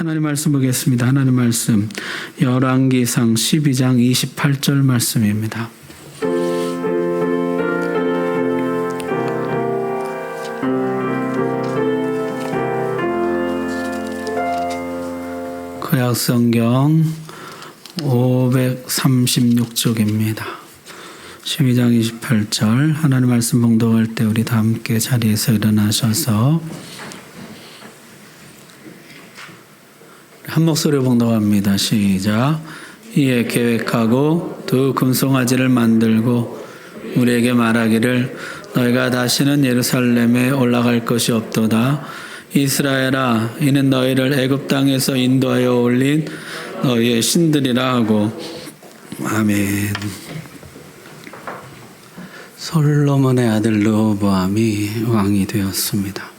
하나님 말씀 보겠습니다. 하나님 말씀 열왕기상 12장 28절 말씀입니다. 구약성경 536쪽입니다. 12장 28절 하나님 말씀 봉독할 때 우리 다 함께 자리에서 일어나셔서 한 목소리로 봉독합니다. 시작. 이에 계획하고 두 금송아지를 만들고 우리에게 말하기를 너희가 다시는 예루살렘에 올라갈 것이 없도다. 이스라엘아, 이는 너희를 애굽 땅에서 인도하여 올린 너희의 신들이라 하고. 아멘. 솔로몬의 아들 르호보암이 왕이 되었습니다.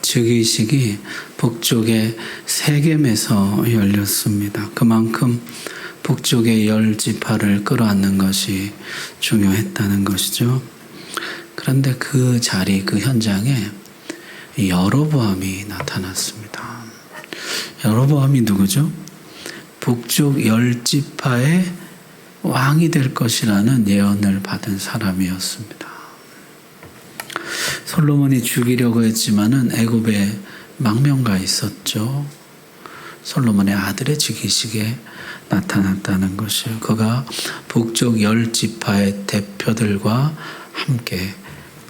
즉위식이 북쪽의 세겜에서 열렸습니다. 그만큼 북쪽의 10지파를 끌어안는 것이 중요했다는 것이죠. 그런데 그 자리, 그 현장에 여로보암이 나타났습니다. 여로보암이 누구죠? 북쪽 10지파의 왕이 될 것이라는 예언을 받은 사람이었습니다. 솔로몬이 죽이려고 했지만은 애굽에 망명가 있었죠. 솔로몬의 아들의 즉위식에 나타났다는 것이에요. 그가 북쪽 10지파의 대표들과 함께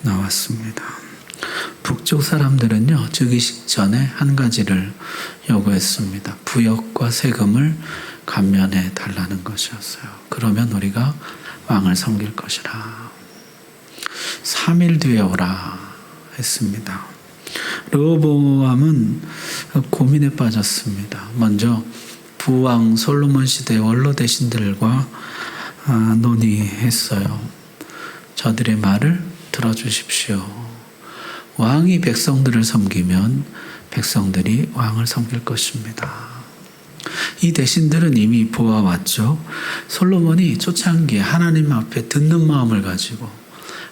나왔습니다. 북쪽 사람들은요, 즉위식 전에 한 가지를 요구했습니다. 부역과 세금을 감면해 달라는 것이었어요. 그러면 우리가 왕을 섬길 것이라. 3일 뒤에 오라 했습니다. 르호보암은 고민에 빠졌습니다. 먼저 부왕 솔로몬 시대 원로 대신들과 논의했어요. 저들의 말을 들어주십시오. 왕이 백성들을 섬기면 백성들이 왕을 섬길 것입니다. 이 대신들은 이미 보아왔죠. 솔로몬이 초창기에 하나님 앞에 듣는 마음을 가지고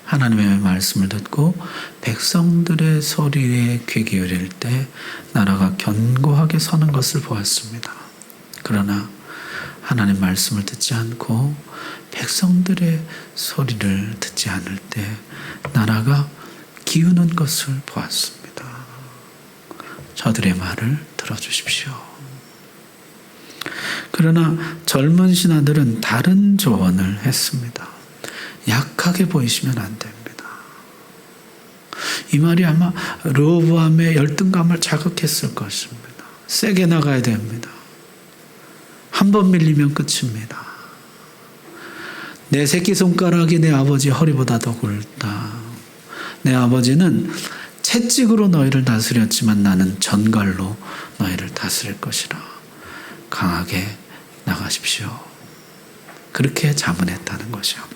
하나님의 말씀을 듣고 백성들의 소리에 귀 기울일 때 나라가 견고하게 서는 것을 보았습니다. 그러나 하나님 말씀을 듣지 않고 백성들의 소리를 듣지 않을 때 나라가 기우는 것을 보았습니다. 저들의 말을 들어주십시오. 그러나 젊은 신하들은 다른 조언을 했습니다. 약하게 보이시면 안 됩니다. 이 말이 아마 르호보암의 열등감을 자극했을 것입니다. 세게 나가야 됩니다. 한 번 밀리면 끝입니다. 내 새끼손가락이 내 아버지 허리보다 더 굵다. 내 아버지는 채찍으로 너희를 다스렸지만 나는 전갈로 너희를 다스릴 것이라. 강하게 나가십시오. 그렇게 자문했다는 것이요.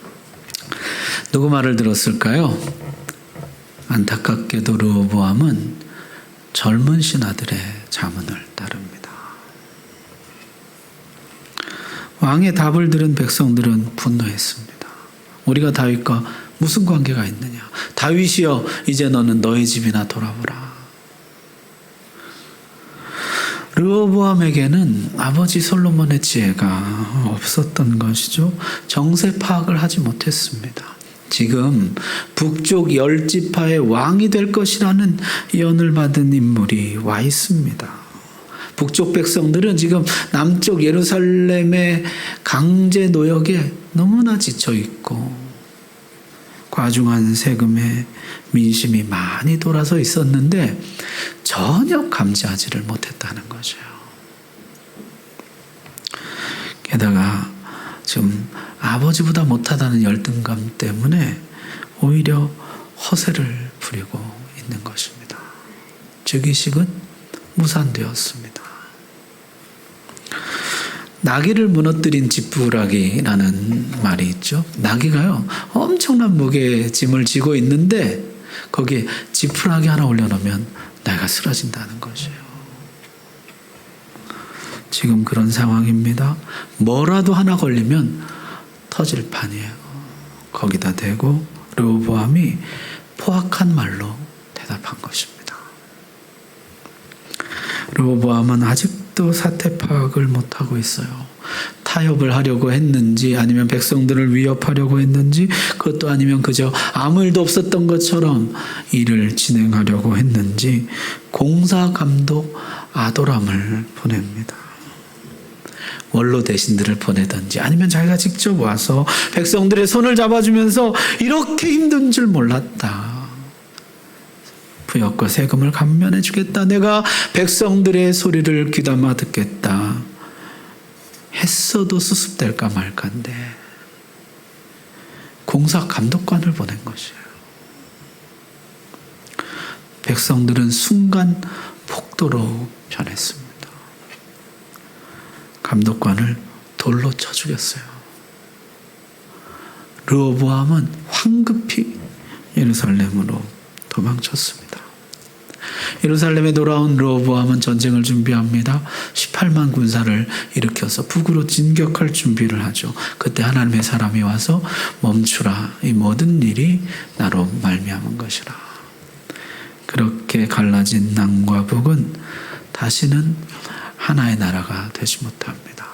누구 말을 들었을까요? 안타깝게도 르호보암은 젊은 신하들의 자문을 따릅니다. 왕의 답을 들은 백성들은 분노했습니다. 우리가 다윗과 무슨 관계가 있느냐? 다윗이여, 이제 너는 너희 집이나 돌아보라. 르호보암에게는 아버지 솔로몬의 지혜가 없었던 것이죠. 정세 파악을 하지 못했습니다. 지금 북쪽 10지파의 왕이 될 것이라는 예언을 받은 인물이 와 있습니다. 북쪽 백성들은 지금 남쪽 예루살렘의 강제 노역에 너무나 지쳐 있고 과중한 세금에 민심이 많이 돌아서 있었는데 전혀 감지하지를 못했다는 것이에요. 게다가 지금 아버지보다 못하다는 열등감 때문에 오히려 허세를 부리고 있는 것입니다. 즉위식은 무산되었습니다. 나귀를 무너뜨린 지푸라기라는 말이 있죠. 나귀가요, 엄청난 무게의 짐을 지고 있는데 거기에 지푸라기 하나 올려놓으면 나귀가 쓰러진다는 것이에요. 지금 그런 상황입니다. 뭐라도 하나 걸리면 터질 판이에요. 거기다 대고 르호보암이 포악한 말로 대답한 것입니다. 르호보암은 아직도 아직도 사태 파악을 못하고 있어요. 타협을 하려고 했는지 아니면 백성들을 위협하려고 했는지 그것도 아니면 그저 아무 일도 없었던 것처럼 일을 진행하려고 했는지 공사감독 아도람을 보냅니다. 원로 대신들을 보내든지 아니면 자기가 직접 와서 백성들의 손을 잡아주면서 이렇게 힘든 줄 몰랐다. 부역과 세금을 감면해 주겠다. 내가 백성들의 소리를 귀담아 듣겠다. 했어도 수습될까 말까인데 공사 감독관을 보낸 것이에요. 백성들은 순간 폭도로 변했습니다. 감독관을 돌로 쳐 죽였어요. 르호보암은 황급히 예루살렘으로 도망쳤습니다. 예루살렘에 돌아온 르호보암은 전쟁을 준비합니다. 18만 군사를 일으켜서 북으로 진격할 준비를 하죠. 그때 하나님의 사람이 와서 멈추라. 이 모든 일이 나로 말미암은 것이라. 그렇게 갈라진 남과 북은 다시는 하나의 나라가 되지 못합니다.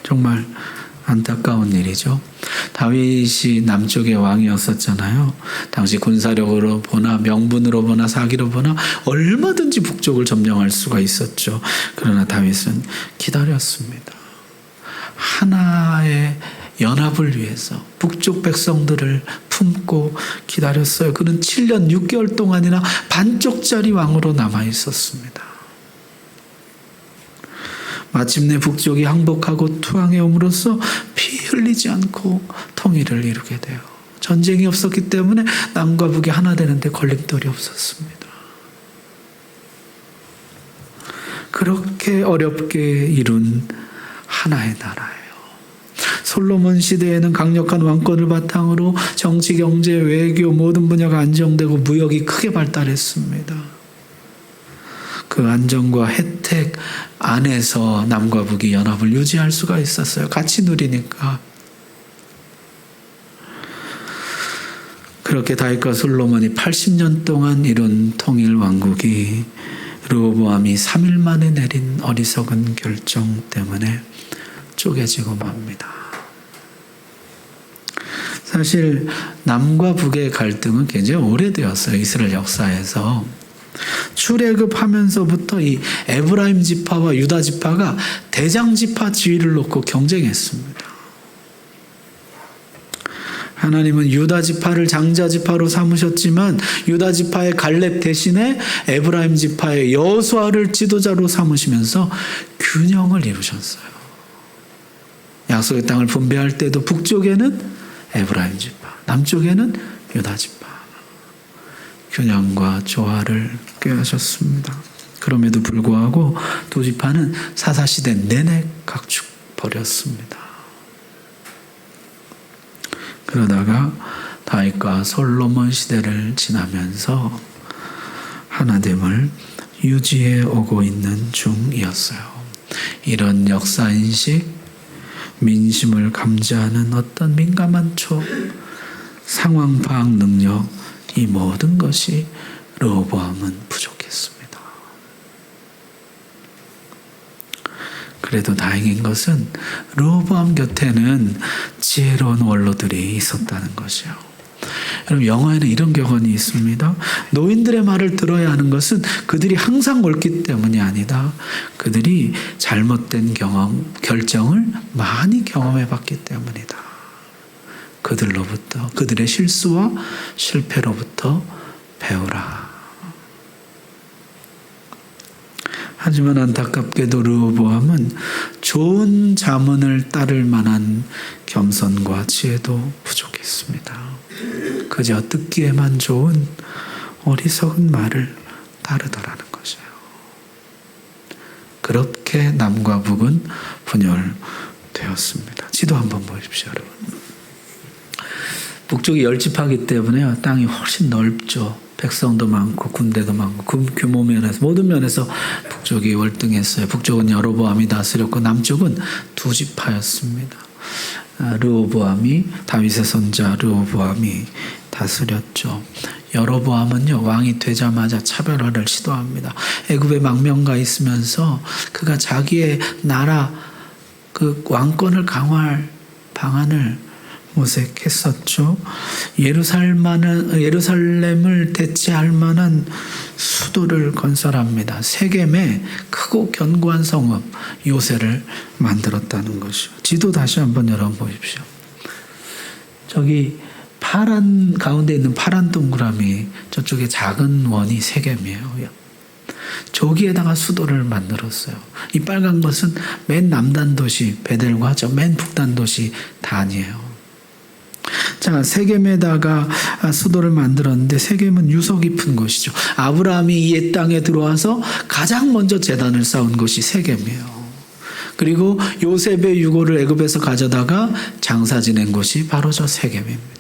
정말 안타까운 일이죠. 다윗이 남쪽의 왕이었었잖아요. 당시 군사력으로 보나 명분으로 보나 사기로 보나 얼마든지 북쪽을 점령할 수가 있었죠. 그러나 다윗은 기다렸습니다. 하나의 연합을 위해서 북쪽 백성들을 품고 기다렸어요. 그는 7년 6개월 동안이나 반쪽짜리 왕으로 남아 있었습니다. 마침내 북쪽이 항복하고 투항해 옴으로써 피 흘리지 않고 통일을 이루게 돼요. 전쟁이 없었기 때문에 남과 북이 하나 되는데 걸림돌이 없었습니다. 그렇게 어렵게 이룬 하나의 나라예요. 솔로몬 시대에는 강력한 왕권을 바탕으로 정치, 경제, 외교 모든 분야가 안정되고 무역이 크게 발달했습니다. 그 안정과 혜택 안에서 남과 북이 연합을 유지할 수가 있었어요. 같이 누리니까. 그렇게 다윗과 솔로몬이 80년 동안 이룬 통일 왕국이 르호보암이 3일 만에 내린 어리석은 결정 때문에 쪼개지고 맙니다. 사실 남과 북의 갈등은 굉장히 오래되었어요. 이스라엘 역사에서. 출애굽하면서부터 이 에브라임 지파와 유다 지파가 대장 지파 지위를 놓고 경쟁했습니다. 하나님은 유다 지파를 장자 지파로 삼으셨지만 유다 지파의 갈렙 대신에 에브라임 지파의 여호수아를 지도자로 삼으시면서 균형을 이루셨어요. 약속의 땅을 분배할 때도 북쪽에는 에브라임 지파, 남쪽에는 유다 지파. 균형과 조화를 꾀하셨습니다. 그럼에도 불구하고 두 지파는 사사시대 내내 각축버렸습니다. 그러다가 다윗과 솔로몬 시대를 지나면서 하나됨을 유지해 오고 있는 중이었어요. 이런 역사인식, 민심을 감지하는 어떤 민감한 촉, 상황 파악 능력, 이 모든 것이 르호보암은 부족했습니다. 그래도 다행인 것은 르호보암 곁에는 지혜로운 원로들이 있었다는 것이요. 여러분 영화에는 이런 격언이 있습니다. 노인들의 말을 들어야 하는 것은 그들이 항상 옳기 때문이 아니다. 그들이 잘못된 결정을 많이 경험해 봤기 때문이다. 그들로부터, 그들의 실수와 실패로부터 배우라. 하지만 안타깝게도 르호보암은 좋은 자문을 따를 만한 겸손과 지혜도 부족했습니다. 그저 듣기에만 좋은 어리석은 말을 따르더라는 것이에요. 그렇게 남과 북은 분열되었습니다. 지도 한번 보십시오, 여러분. 북쪽이 열지파이기 때문에 땅이 훨씬 넓죠. 백성도 많고 군대도 많고 그 규모 면에서 모든 면에서 북쪽이 월등했어요. 북쪽은 여로보암이 다스렸고 남쪽은 두 지파였습니다. 르호보암이 다윗의 손자 르호보암이 다스렸죠. 여로보암은요, 왕이 되자마자 차별화를 시도합니다. 애굽에 망명가 있으면서 그가 자기의 나라 그 왕권을 강화할 방안을 모색했었죠. 예루살렘을 대체할 만한 수도를 건설합니다. 세겜에 크고 견고한 성읍 요새를 만들었다는 것이요. 지도 다시 한번 열어보십시오. 저기 파란 가운데 있는 파란 동그라미, 저쪽에 작은 원이 세겜이에요. 저기에다가 수도를 만들었어요. 이 빨간 것은 맨 남단 도시 베델과 저 맨 북단 도시 단이에요. 자, 세겜에다가 수도를 만들었는데 세겜은 유서 깊은 곳이죠. 아브라함이 이 땅에 들어와서 가장 먼저 제단을 쌓은 곳이 세겜이에요. 그리고 요셉의 유고를 애굽에서 가져다가 장사 지낸 곳이 바로 저 세겜입니다.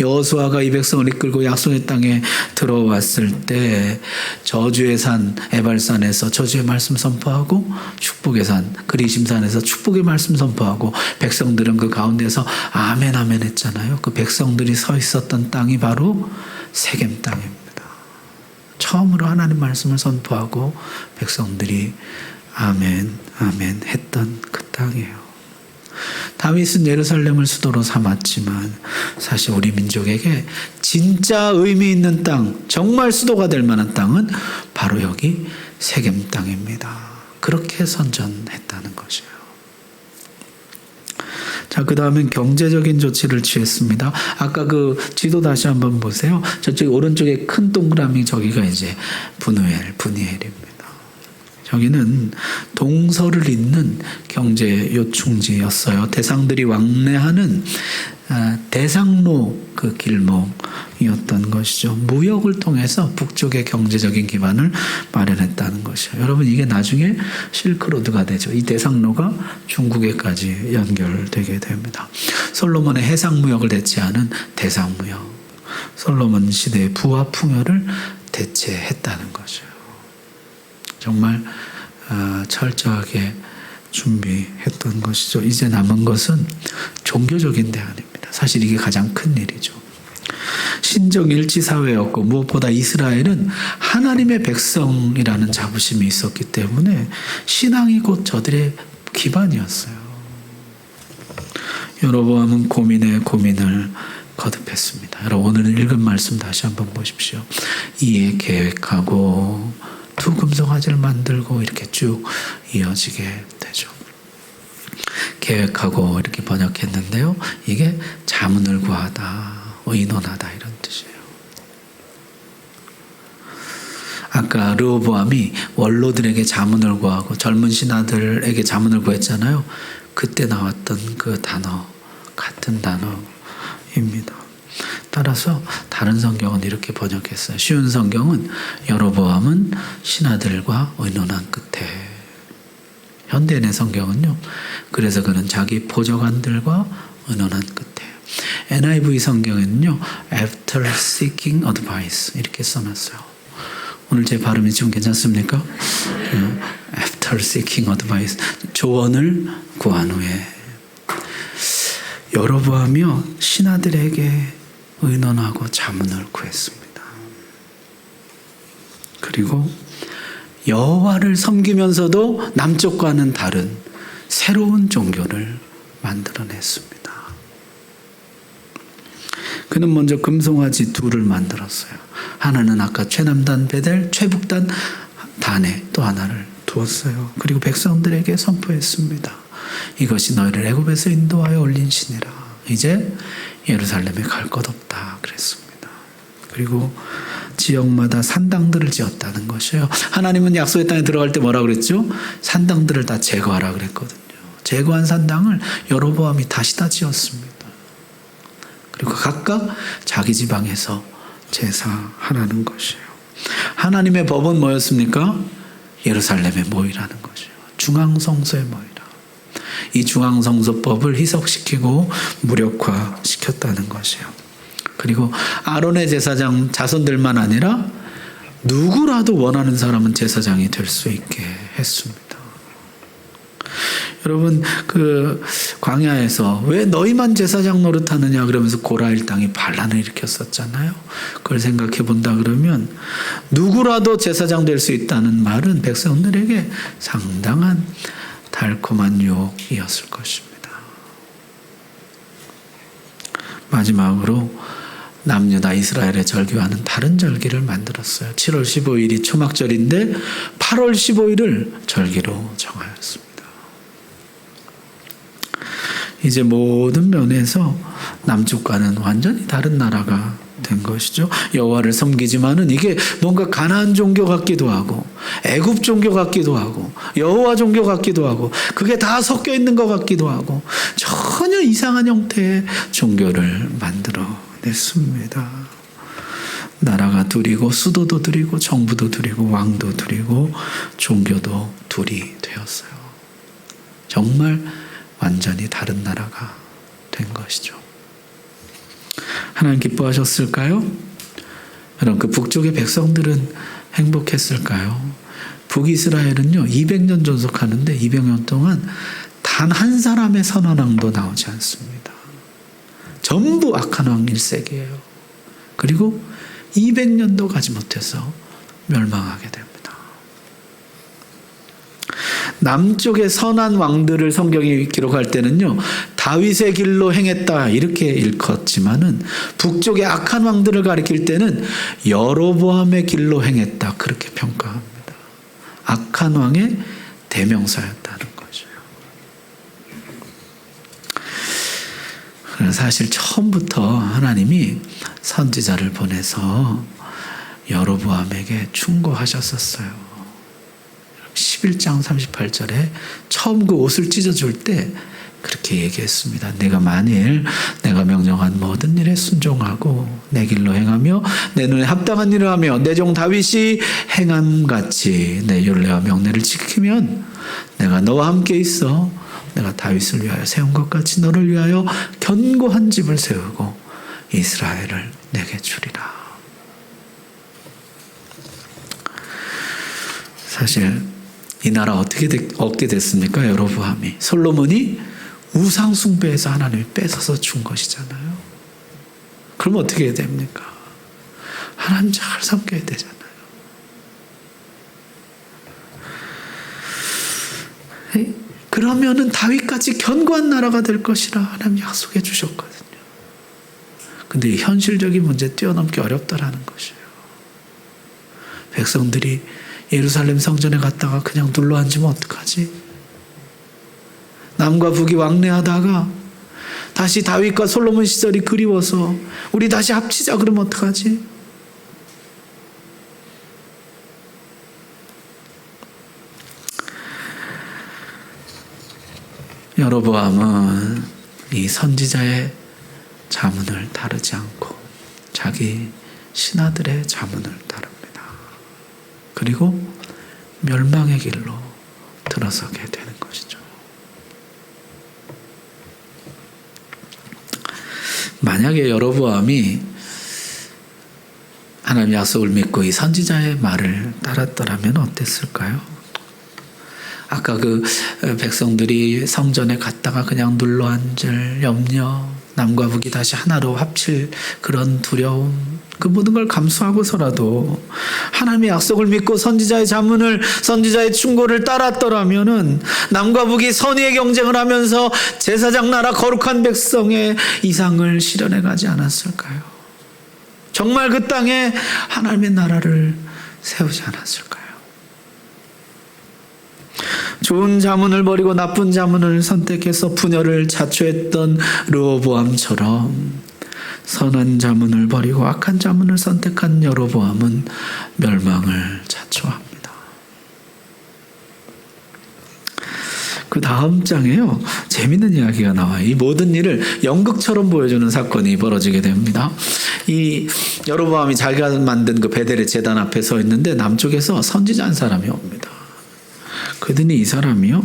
여호수아가 이 백성을 이끌고 약속의 땅에 들어왔을 때 저주의 산 에발산에서 저주의 말씀 선포하고 축복의 산 그리심산에서 축복의 말씀 선포하고 백성들은 그 가운데서 아멘 아멘 했잖아요. 그 백성들이 서 있었던 땅이 바로 세겜 땅입니다. 처음으로 하나님 말씀을 선포하고 백성들이 아멘 아멘 했던 그 땅이에요. 다윗은 예루살렘을 수도로 삼았지만 사실 우리 민족에게 진짜 의미 있는 땅, 정말 수도가 될 만한 땅은 바로 여기 세겜 땅입니다. 그렇게 선전했다는 것이에요. 자, 그 다음엔 경제적인 조치를 취했습니다. 아까 그 지도 다시 한번 보세요. 저쪽 오른쪽에 큰 동그라미 저기가 이제 분이엘입니다. 여기는 동서를 잇는 경제 요충지였어요. 대상들이 왕래하는 대상로 그 길목이었던 것이죠. 무역을 통해서 북쪽의 경제적인 기반을 마련했다는 것이에요. 여러분, 이게 나중에 실크로드가 되죠. 이 대상로가 중국에까지 연결되게 됩니다. 솔로몬의 해상무역을 대체하는 대상무역, 솔로몬 시대의 부와 풍요를 대체했다는 거죠. 정말 철저하게 준비했던 것이죠. 이제 남은 것은 종교적인 대안입니다. 사실 이게 가장 큰 일이죠. 신적 일치사회였고 무엇보다 이스라엘은 하나님의 백성이라는 자부심이 있었기 때문에 신앙이 곧 저들의 기반이었어요. 여로보암은 고민에 고민을 거듭했습니다. 여러분, 오늘 읽은 말씀 다시 한번 보십시오. 이에 계획하고 두 금송아지를 만들고 이렇게 쭉 이어지게 되죠. 계획하고 이렇게 번역했는데요. 이게 자문을 구하다, 의논하다 이런 뜻이에요. 아까 르호보암이 원로들에게 자문을 구하고 젊은 신하들에게 자문을 구했잖아요. 그때 나왔던 그 단어, 같은 단어입니다. 따라서 다른 성경은 이렇게 번역했어요. 쉬운 성경은 여로보암은 신하들과 의논한 끝에, 현대인의 성경은요, 그래서 그는 자기 보좌관들과 의논한 끝에, NIV 성경에는요 after seeking advice 이렇게 써놨어요. 오늘 제 발음이 좀 괜찮습니까? after seeking advice, 조언을 구한 후에. 여로보암이요 신하들에게 의논하고 자문을 구했습니다. 그리고 여호와를 섬기면서도 남쪽과는 다른 새로운 종교를 만들어냈습니다. 그는 먼저 금송아지 둘을 만들었어요. 하나는 아까 최남단 베델, 최북단 단에 또 하나를 두었어요. 그리고 백성들에게 선포했습니다. 이것이 너희를 애굽에서 인도하여 올린 신이라. 이제 예루살렘에 갈 것 없다 그랬습니다. 그리고 지역마다 산당들을 지었다는 것이에요. 하나님은 약속의 땅에 들어갈 때 뭐라 그랬죠? 산당들을 다 제거하라 그랬거든요. 제거한 산당을 여로보암이 다시 다 지었습니다. 그리고 각각 자기 지방에서 제사하라는 것이에요. 하나님의 법은 뭐였습니까? 예루살렘에 모이라는 것이에요. 중앙성소에 모이라. 이 중앙성소법을 희석시키고 무력화시켰다는 것이에요. 그리고 아론의 제사장 자손들만 아니라 누구라도 원하는 사람은 제사장이 될 수 있게 했습니다. 여러분 그 광야에서 왜 너희만 제사장 노릇하느냐 그러면서 고라일 땅이 반란을 일으켰었잖아요. 그걸 생각해 본다 그러면 누구라도 제사장 될 수 있다는 말은 백성들에게 상당한 달콤한 유혹이었을 것입니다. 마지막으로 남유다 이스라엘의 절기와는 다른 절기를 만들었어요. 7월 15일이 초막절인데 8월 15일을 절기로 정하였습니다. 이제 모든 면에서 남쪽과는 완전히 다른 나라가 된 것이죠. 여호와를 섬기지만은 이게 뭔가 가나안 종교 같기도 하고 애굽 종교 같기도 하고 여호와 종교 같기도 하고 그게 다 섞여 있는 것 같기도 하고 전혀 이상한 형태의 종교를 만들어냈습니다. 나라가 둘이고 수도도 둘이고 정부도 둘이고 왕도 둘이고 종교도 둘이 되었어요. 정말 완전히 다른 나라가 된 것이죠. 하나님 기뻐하셨을까요? 여러분 그 북쪽의 백성들은 행복했을까요? 북이스라엘은요 200년 존속하는데 200년 동안 단 한 사람의 선한 왕도 나오지 않습니다. 전부 악한 왕 1세기예요. 그리고 200년도 가지 못해서 멸망하게 됩니다. 남쪽의 선한 왕들을 성경이 기록할 때는요 다윗의 길로 행했다 이렇게 일컫지만은 북쪽의 악한 왕들을 가리킬 때는 여로보암의 길로 행했다 그렇게 평가합니다. 악한 왕의 대명사였다는 거죠. 사실 처음부터 하나님이 선지자를 보내서 여로보암에게 충고하셨었어요. 11장 38절에 처음 그 옷을 찢어줄 때 그렇게 얘기했습니다. 내가 만일 내가 명령한 모든 일에 순종하고 내 길로 행하며 내 눈에 합당한 일을 하며 내 종 다윗이 행함같이 내 율례와 명례를 지키면 내가 너와 함께 있어 내가 다윗을 위하여 세운 것 같이 너를 위하여 견고한 집을 세우고 이스라엘을 내게 주리라. 사실 이 나라 어떻게 얻게 됐습니까? 여로보암이 솔로몬이 우상 숭배에서 하나님이 뺏어서 준 것이잖아요. 그럼 어떻게 해야 됩니까? 하나님 잘 섬겨야 되잖아요. 그러면은 다윗같이 견고한 나라가 될 것이라 하나님 약속해 주셨거든요. 근데 이 현실적인 문제 뛰어넘기 어렵다라는 것이에요. 백성들이 예루살렘 성전에 갔다가 그냥 눌러앉으면 어떡하지? 남과 북이 왕래하다가 다시 다윗과 솔로몬 시절이 그리워서 우리 다시 합치자 그러면 어떡하지? 여로보암은 이 선지자의 자문을 따르지 않고 자기 신하들의 자문을 따릅니다. 그리고 멸망의 길로 들어서게 되는 것이죠. 만약에 여로보암이 하나님의 약속을 믿고 이 선지자의 말을 따랐더라면 어땠을까요? 아까 그 백성들이 성전에 갔다가 그냥 눌러앉을 염려, 남과 북이 다시 하나로 합칠 그런 두려움, 그 모든 걸 감수하고서라도 하나님의 약속을 믿고 선지자의 자문을, 선지자의 충고를 따랐더라면은 남과 북이 선의의 경쟁을 하면서 제사장 나라 거룩한 백성의 이상을 실현해 가지 않았을까요? 정말 그 땅에 하나님의 나라를 세우지 않았을까요? 좋은 자문을 버리고 나쁜 자문을 선택해서 분열을 자초했던 르호보암처럼 선한 자문을 버리고 악한 자문을 선택한 여로보암은 멸망을 자초합니다. 그 다음 장에요, 재밌는 이야기가 나와요. 이 모든 일을 연극처럼 보여주는 사건이 벌어지게 됩니다. 이 여로보암이 자기가 만든 그 베델의 제단 앞에 서 있는데 남쪽에서 선지자 한 사람이 옵니다. 그러더니 이 사람이요,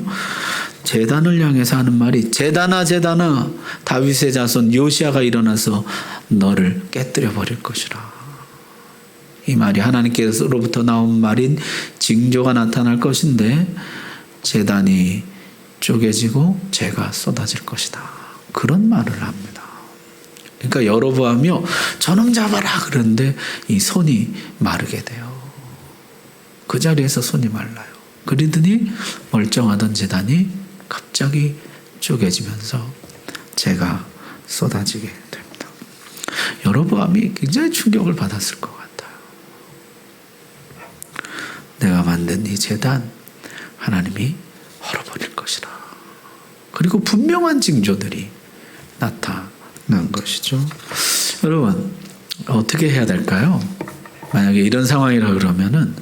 제단을 향해서 하는 말이, 제단아 제단아, 다윗의 자손 요시아가 일어나서 너를 깨뜨려 버릴 것이라. 이 말이 하나님께로부터 나온 말인 징조가 나타날 것인데, 제단이 쪼개지고 재가 쏟아질 것이다. 그런 말을 합니다. 그러니까 여로보암이요, 저놈 잡아라 그러는데 이 손이 마르게 돼요. 그 자리에서 손이 말라요. 그러더니 멀쩡하던 제단이 갑자기 쪼개지면서 재가 쏟아지게 됩니다. 여로보암이 굉장히 충격을 받았을 것 같아요. 내가 만든 이 제단 하나님이 헐어버릴 것이다. 그리고 분명한 징조들이 나타난 것이죠. 여러분, 어떻게 해야 될까요? 만약에 이런 상황이라 그러면은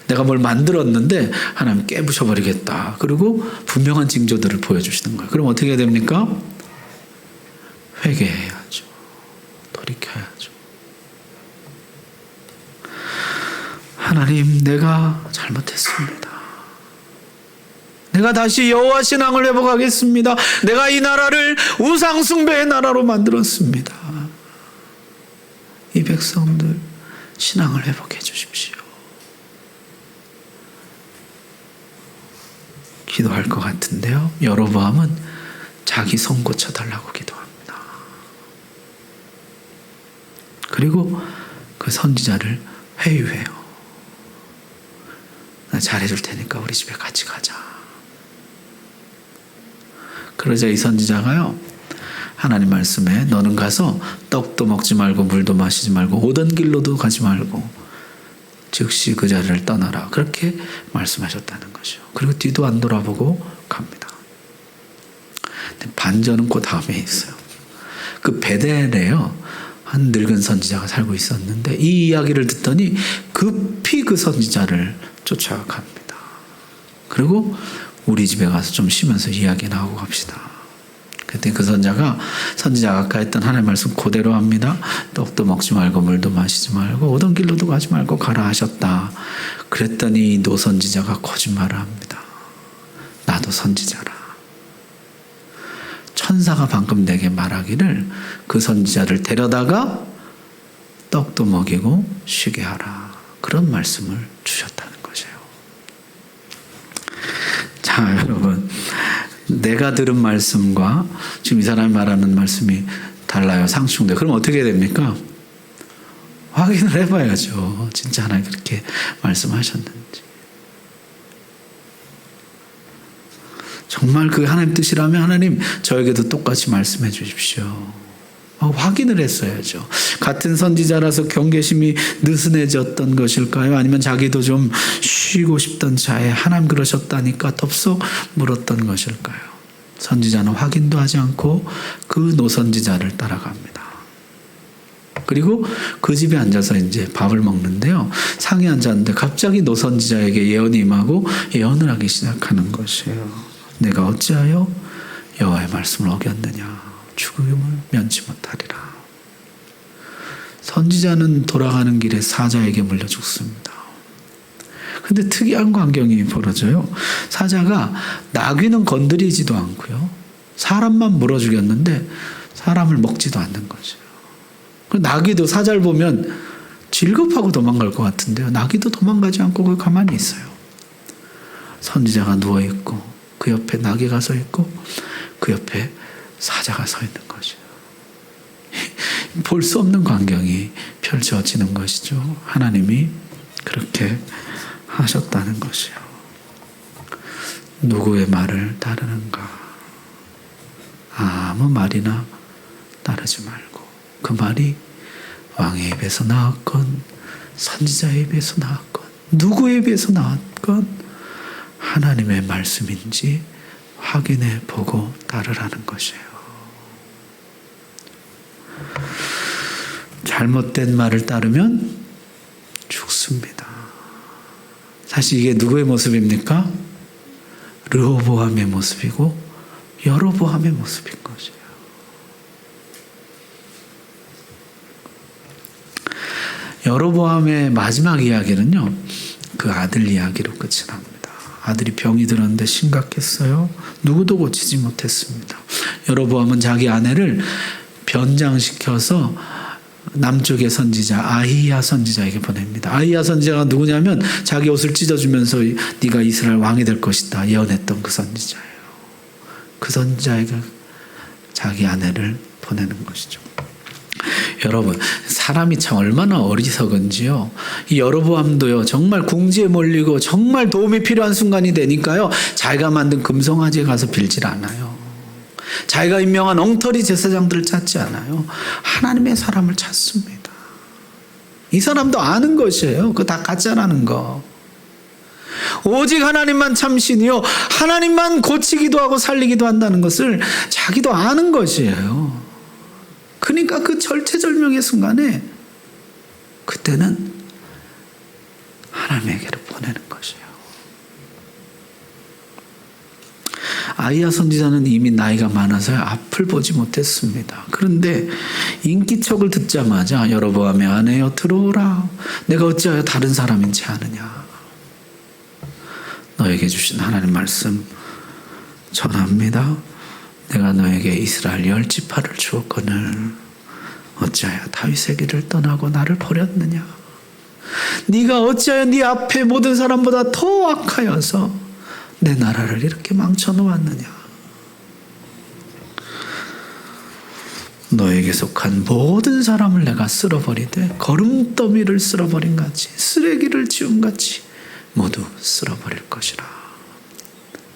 내가 뭘 만들었는데 하나님 깨부셔버리겠다. 그리고 분명한 징조들을 보여주시는 거예요. 그럼 어떻게 해야 됩니까? 회개해야죠. 돌이켜야죠. 하나님, 내가 잘못했습니다. 내가 다시 여호와 신앙을 회복하겠습니다. 내가 이 나라를 우상 숭배의 나라로 만들었습니다. 이 백성들 신앙을 회복해 주십시오. 기도할 것 같은데요. 여로보암은 자기 손 고쳐달라고 기도합니다. 그리고 그 선지자를 회유해요. 나 잘해줄 테니까 우리 집에 같이 가자. 그러자 이 선지자가요, 하나님 말씀에 너는 가서 떡도 먹지 말고 물도 마시지 말고 오던 길로도 가지 말고 즉시 그 자리를 떠나라. 그렇게 말씀하셨다는 것이요. 그리고 뒤도 안 돌아보고 갑니다. 근데 반전은 그 다음에 있어요. 그 베델에요, 한 늙은 선지자가 살고 있었는데 이 이야기를 듣더니 급히 그 선지자를 쫓아갑니다. 그리고 우리 집에 가서 좀 쉬면서 이야기나 하고 갑시다. 그때 그 선지자가 아까 했던 하나님의 말씀 그대로 합니다. 떡도 먹지 말고 물도 마시지 말고 오던 길로도 가지 말고 가라 하셨다. 그랬더니 노선지자가 거짓말을 합니다. 나도 선지자라. 천사가 방금 내게 말하기를 그 선지자를 데려다가 떡도 먹이고 쉬게 하라. 그런 말씀을 주셨다는 것이에요. 자, 여러분, 내가 들은 말씀과 지금 이 사람이 말하는 말씀이 달라요. 상충돼. 그럼 어떻게 해야 됩니까? 확인을 해봐야죠. 진짜 하나님 그렇게 말씀하셨는지. 정말 그 하나님 뜻이라면 하나님 저에게도 똑같이 말씀해 주십시오. 확인을 했어야죠. 같은 선지자라서 경계심이 느슨해졌던 것일까요? 아니면 자기도 좀 쉬고 싶던 차에 하나님 그러셨다니까 덥석 물었던 것일까요? 선지자는 확인도 하지 않고 그 노선지자를 따라갑니다. 그리고 그 집에 앉아서 이제 밥을 먹는데요. 상에 앉았는데 갑자기 노선지자에게 예언이 임하고 예언을 하기 시작하는 것이에요. 내가 어찌하여 여호와의 말씀을 어겼느냐. 죽음을 면치 못하리라. 선지자는 돌아가는 길에 사자에게 물려 죽습니다. 근데 특이한 광경이 벌어져요. 사자가 나귀는 건드리지도 않고요. 사람만 물어 죽였는데 사람을 먹지도 않는 거죠. 나귀도 사자를 보면 질겁하고 도망갈 것 같은데요. 나귀도 도망가지 않고 가만히 있어요. 선지자가 누워있고 그 옆에 나귀가 서 있고 그 옆에 사자가 서 있는 것이요. 볼 수 없는 광경이 펼쳐지는 것이죠. 하나님이 그렇게 하셨다는 것이요. 누구의 말을 따르는가? 아무 말이나 따르지 말고 그 말이 왕의 입에서 나왔건 선지자의 입에서 나왔건 누구의 입에서 나왔건 하나님의 말씀인지 확인해 보고 따르라는 것이에요. 잘못된 말을 따르면 죽습니다. 사실 이게 누구의 모습입니까? 르호보암의 모습이고 여로보암의 모습인 것이에요. 여로보암의 마지막 이야기는요, 그 아들 이야기로 끝이 납니다. 아들이 병이 들었는데 심각했어요. 누구도 고치지 못했습니다. 여로보암은 자기 아내를 변장시켜서 남쪽의 선지자 아히야 선지자에게 보냅니다. 아히야 선지자가 누구냐면 자기 옷을 찢어주면서 네가 이스라엘 왕이 될 것이다 예언했던 그 선지자예요. 그 선지자에게 자기 아내를 보내는 것이죠. 여러분, 사람이 참 얼마나 어리석은지요. 이 여로보암도요, 정말 궁지에 몰리고 정말 도움이 필요한 순간이 되니까요, 자기가 만든 금송아지에 가서 빌질 않아요. 자기가 임명한 엉터리 제사장들을 찾지 않아요. 하나님의 사람을 찾습니다. 이 사람도 아는 것이에요. 그거 다 가짜라는 거. 오직 하나님만 참신이요, 하나님만 고치기도 하고 살리기도 한다는 것을 자기도 아는 것이에요. 그러니까 그 절체절명의 순간에 그때는 하나님에게로 보내는 것이에요. 아이야 선지자는 이미 나이가 많아서 앞을 보지 못했습니다. 그런데 인기척을 듣자마자 여로보암의 아내여 들어오라. 내가 어찌하여 다른 사람인지 아느냐. 너에게 주신 하나님 말씀 전합니다. 내가 너에게 이스라엘 10지파를 주었거늘 어찌하여 다윗의 길을 떠나고 나를 버렸느냐. 네가 어찌하여 네 앞에 모든 사람보다 더 악하여서 내 나라를 이렇게 망쳐놓았느냐. 너에게 속한 모든 사람을 내가 쓸어버리되 거름더미를 쓸어버린 같이 쓰레기를 지운같이 모두 쓸어버릴 것이라.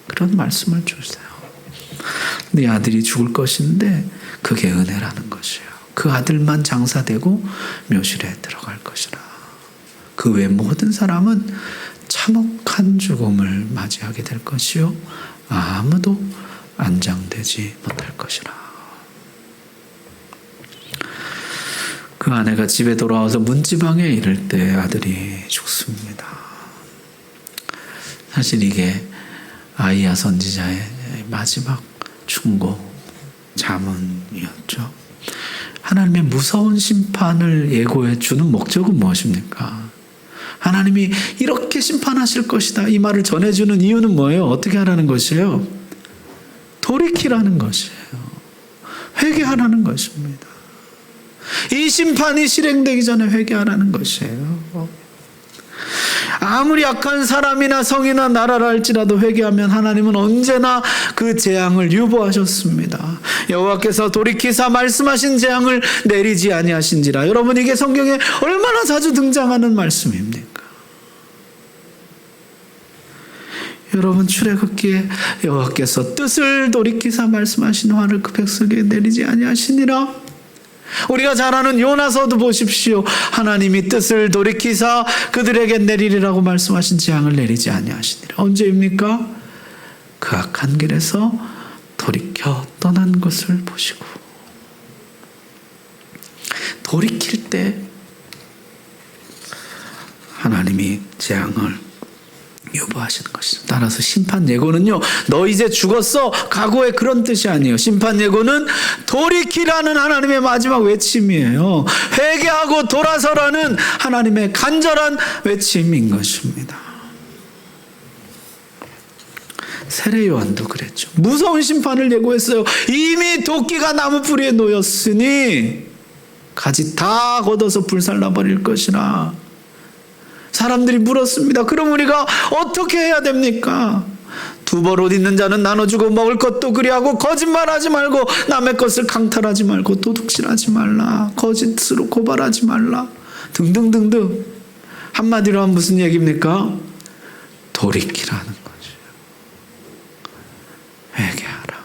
그런 말씀을 주세요. 네 아들이 죽을 것인데 그게 은혜라는 것이에요. 그 아들만 장사되고 묘실에 들어갈 것이라. 그 외 모든 사람은 참혹한 죽음을 맞이하게 될 것이요 아무도 안장되지 못할 것이라. 그 아내가 집에 돌아와서 문지방에 이를 때 아들이 죽습니다. 사실 이게 아이야 선지자의 마지막 충고 자문이었죠. 하나님의 무서운 심판을 예고해 주는 목적은 무엇입니까? 하나님이 이렇게 심판하실 것이다, 이 말을 전해주는 이유는 뭐예요? 어떻게 하라는 것이에요? 돌이키라는 것이에요. 회개하라는 것입니다. 이 심판이 실행되기 전에 회개하라는 것이에요. 아무리 악한 사람이나 성이나 나라라 할지라도 회개하면 하나님은 언제나 그 재앙을 유보하셨습니다. 여호와께서 돌이키사 말씀하신 재앙을 내리지 아니하신지라. 여러분, 이게 성경에 얼마나 자주 등장하는 말씀입니까? 여러분, 출애굽기에 여호와께서 뜻을 돌이키사 말씀하신 화를 그 백성에게 내리지 아니하시니라. 우리가 잘 아는 요나서도 보십시오. 하나님이 뜻을 돌이키사 그들에게 내리리라고 말씀하신 재앙을 내리지 아니하시니라. 언제입니까? 그 악한 길에서 돌이켜 떠난 것을 보시고, 돌이킬 때 하나님이 재앙을 유보하시는 것이죠. 따라서 심판 예고는요, 너 이제 죽었어, 각오의 그런 뜻이 아니에요. 심판 예고는 돌이키라는 하나님의 마지막 외침이에요. 회개하고 돌아서라는 하나님의 간절한 외침인 것입니다. 세례 요한도 그랬죠. 무서운 심판을 예고했어요. 이미 도끼가 나무 뿌리에 놓였으니 가지 다 걷어서 불살라 버릴 것이라. 사람들이 물었습니다. 그럼 우리가 어떻게 해야 됩니까? 두 벌 옷 있는 자는 나눠주고 먹을 것도 그리하고 거짓말하지 말고 남의 것을 강탈하지 말고 도둑질하지 말라. 거짓으로 고발하지 말라. 등등등등. 한마디로 하면 무슨 얘기입니까? 돌이키라는 거죠. 회개하라.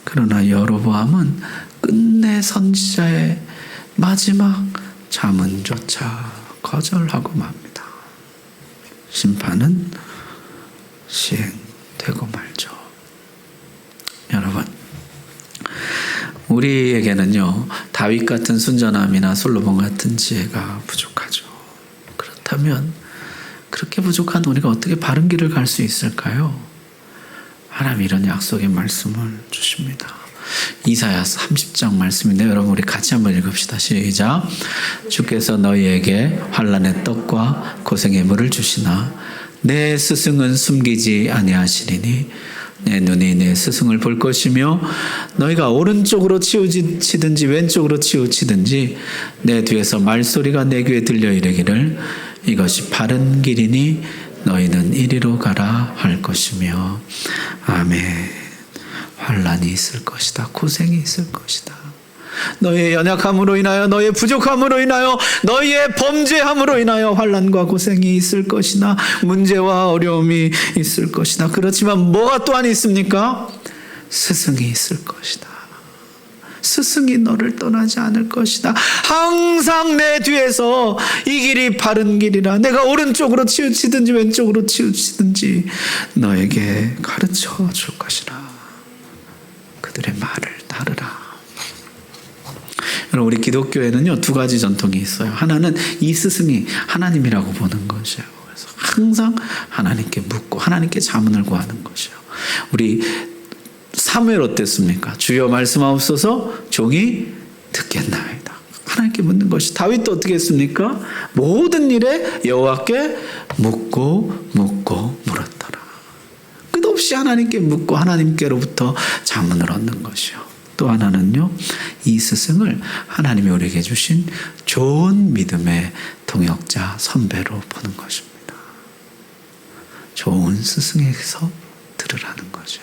그러나 여로보암은 끝내 선지자의 마지막 자문조차 거절하고 맙니다. 심판은 시행되고 말죠. 여러분, 우리에게는요, 다윗 같은 순전함이나 솔로몬 같은 지혜가 부족하죠. 그렇다면 그렇게 부족한 우리가 어떻게 바른 길을 갈 수 있을까요? 하나님 이런 약속의 말씀을 주십니다. 이사야 30장 말씀인데 여러분, 우리 같이 한번 읽읍시다. 시작. 주께서 너희에게 환난의 떡과 고생의 물을 주시나 내 스승은 숨기지 아니하시리니 내 눈이 내 스승을 볼 것이며 너희가 오른쪽으로 치우치든지 왼쪽으로 치우치든지 내 뒤에서 말소리가 내 귀에 들려 이르기를 이것이 바른 길이니 너희는 이리로 가라 할 것이며. 아멘. 환난이 있을 것이다. 고생이 있을 것이다. 너의 연약함으로 인하여, 너의 부족함으로 인하여, 너의 범죄함으로 인하여 환난과 고생이 있을 것이나 문제와 어려움이 있을 것이다. 그렇지만 뭐가 또한 있습니까? 스승이 있을 것이다. 스승이 너를 떠나지 않을 것이다. 항상 내 뒤에서 이 길이 바른 길이라, 내가 오른쪽으로 치우치든지 왼쪽으로 치우치든지 너에게 가르쳐 줄 것이라. 그들의 말을 따르라. 우리 기독교에는요, 두 가지 전통이 있어요. 하나는 이 스승이 하나님이라고 보는 것이에요. 그래서 항상 하나님께 묻고 하나님께 자문을 구하는 것이에요. 우리 사무엘 어땠습니까? 주여 말씀하옵소서, 종이 듣겠나이다. 하나님께 묻는 것이. 다윗도 어떻게 했습니까? 모든 일에 여호와께 묻고 물었더라. 끝없이 하나님께 묻고 하나님께로부터 자문을 얻는 것이요. 또 하나는요, 이 스승을 하나님이 우리에게 주신 좋은 믿음의 동역자, 선배로 보는 것입니다. 좋은 스승에게서 들으라는 거죠.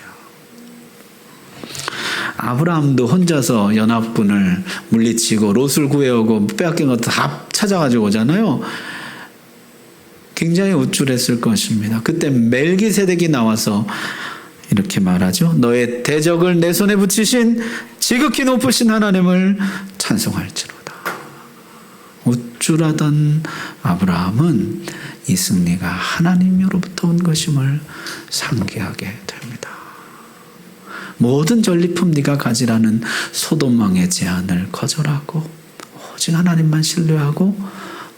아브라함도 혼자서 연합군을 물리치고 롯을 구해오고 빼앗긴 것도 다 찾아가지고 오잖아요. 굉장히 우쭐했을 것입니다. 그때 멜기세덱이 나와서 이렇게 말하죠. 너의 대적을 내 손에 붙이신 지극히 높으신 하나님을 찬송할지로다. 우쭐하던 아브라함은 이 승리가 하나님으로부터 온 것임을 상기하게 됩니다. 모든 전리품 네가 가지라는 소돔 왕의 제안을 거절하고 오직 하나님만 신뢰하고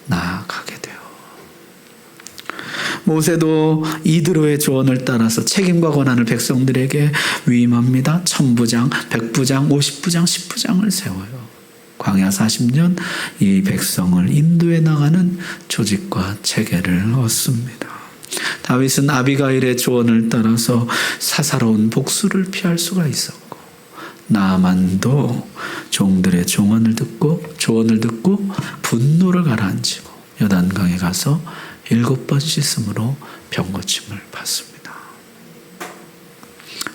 나아가게 돼요. 모세도 이드로의 조언을 따라서 책임과 권한을 백성들에게 위임합니다. 1000부장, 100부장, 50부장, 10부장을 세워요. 광야 40년 이 백성을 인도해 나가는 조직과 체계를 얻습니다. 다윗은 아비가일의 조언을 따라서 사사로운 복수를 피할 수가 있었고, 나만도 종들의 조언을 듣고 분노를 가라앉히고 요단강에 가서 7번 씻음으로 병고침을 받습니다.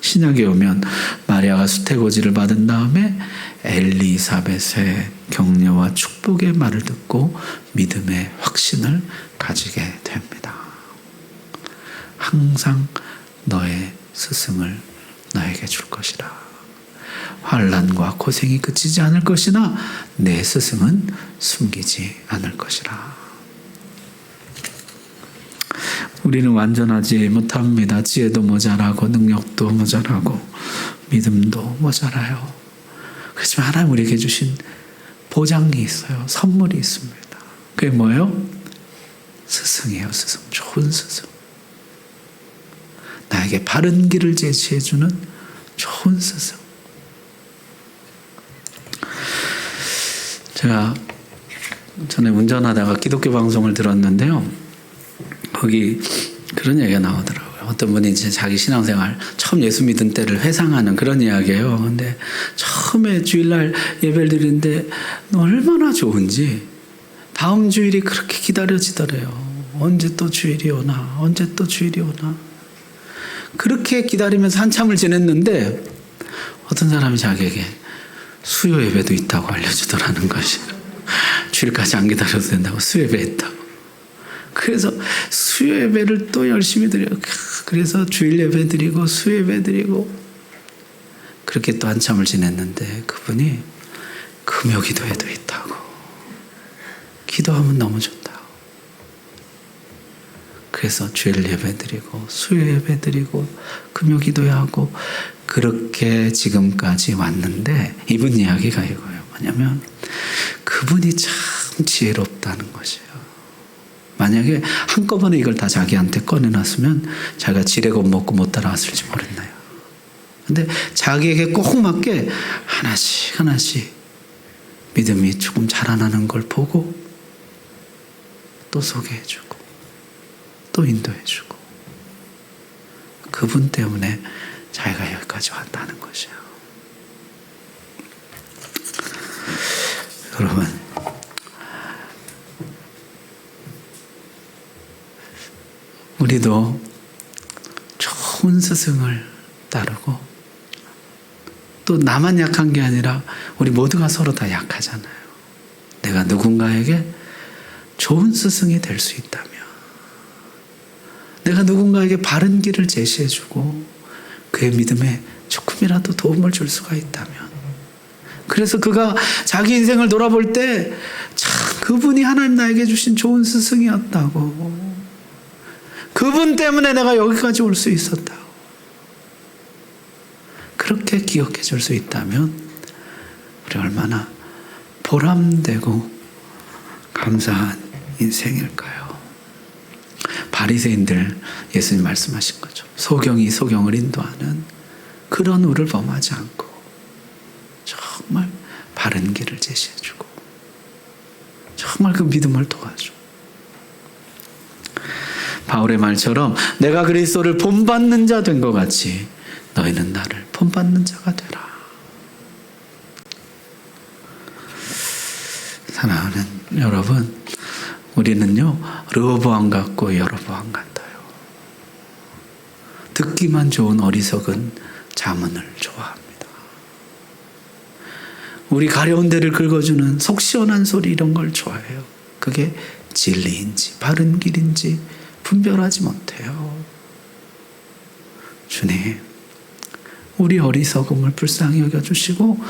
신약에 오면 마리아가 수태고지를 받은 다음에 엘리사벳의 격려와 축복의 말을 듣고 믿음의 확신을 가지게 됩니다. 항상 너의 스승을 너에게 줄 것이라. 환난과 고생이 그치지 않을 것이나 내 스승은 숨기지 않을 것이라. 우리는 완전하지 못합니다. 지혜도 모자라고 능력도 모자라고 믿음도 모자라요. 그렇지만 하나님 우리에게 주신 보장이 있어요. 선물이 있습니다. 그게 뭐예요? 스승이에요. 스승. 좋은 스승. 나에게 바른 길을 제시해주는 좋은 스승. 제가 전에 운전하다가 기독교 방송을 들었는데요. 거기 그런 얘기가 나오더라고요. 어떤 분이 이제 자기 신앙생활 처음 예수 믿은 때를 회상하는 그런 이야기예요. 근데 처음에 주일날 예배를 드리는데 얼마나 좋은지 다음 주일이 그렇게 기다려지더래요. 언제 또 주일이 오나, 언제 또 주일이 오나. 그렇게 기다리면서 한참을 지냈는데 어떤 사람이 자기에게 수요 예배도 있다고 알려주더라는 것이에요. 주일까지 안 기다려도 된다고 수요 예배 했다고. 그래서 수요 예배를 또 열심히 드려요. 그래서 주일 예배 드리고 수요 예배 드리고 그렇게 또 한참을 지냈는데 그분이 금요 기도회도 있다고. 기도하면 너무 좋다고. 그래서 주일 예배 드리고 수요 예배 드리고 금요 기도회하고 그렇게 지금까지 왔는데 이분 이야기가 이거예요. 뭐냐면 그분이 참 지혜롭다는 것이에요. 만약에 한꺼번에 이걸 다 자기한테 꺼내놨으면 자기가 지레 겁먹고 못 따라왔을지 모르겠네요. 근데 자기에게 꼭 맞게 하나씩 하나씩 믿음이 조금 자라나는 걸 보고 또 소개해주고 또 인도해주고 그분 때문에 자기가 여기까지 왔다는 것이에요. 여러분, 우리도 좋은 스승을 따르고, 또 나만 약한 게 아니라 우리 모두가 서로 다 약하잖아요. 내가 누군가에게 좋은 스승이 될 수 있다면, 내가 누군가에게 바른 길을 제시해주고 그의 믿음에 조금이라도 도움을 줄 수가 있다면, 그래서 그가 자기 인생을 돌아볼 때 참 그분이 하나님 나에게 주신 좋은 스승이었다고, 그분 때문에 내가 여기까지 올 수 있었다고, 그렇게 기억해 줄 수 있다면 우리 얼마나 보람되고 감사한 인생일까요? 바리새인들, 예수님 말씀하신 거죠. 소경이 소경을 인도하는 그런 우를 범하지 않고 정말 바른 길을 제시해주고 정말 그 믿음을 도와줘. 바울의 말처럼 내가 그리스도를 본받는 자 된 것 같이 너희는 나를 본받는 자가 되라. 사랑하는 여러분, 우리는요 르호보암 같고 여로보암 같아요. 듣기만 좋은 어리석은 자문을 좋아합니다. 우리 가려운 데를 긁어주는 속 시원한 소리, 이런 걸 좋아해요. 그게 진리인지 바른 길인지 분별하지 못해요. 주님, 우리 어리석음을 불쌍히 여겨주시고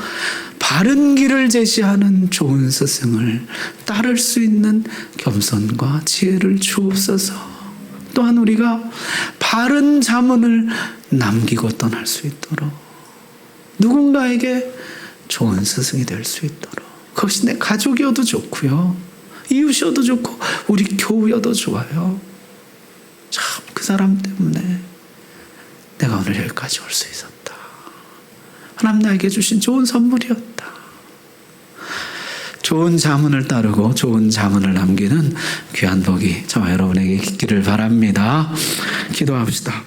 바른 길을 제시하는 좋은 스승을 따를 수 있는 겸손과 지혜를 주옵소서. 또한 우리가 바른 자문을 남기고 떠날 수 있도록, 누군가에게 좋은 스승이 될 수 있도록, 그것이 내 가족이어도 좋고요, 이웃이어도 좋고 우리 교우여도 좋아요. 참 그 사람 때문에 내가 오늘 여기까지 올 수 있었다. 하나님 나에게 주신 좋은 선물이었다. 좋은 자문을 따르고 좋은 자문을 남기는 귀한 복이 저와 여러분에게 있기를 바랍니다. 기도합시다.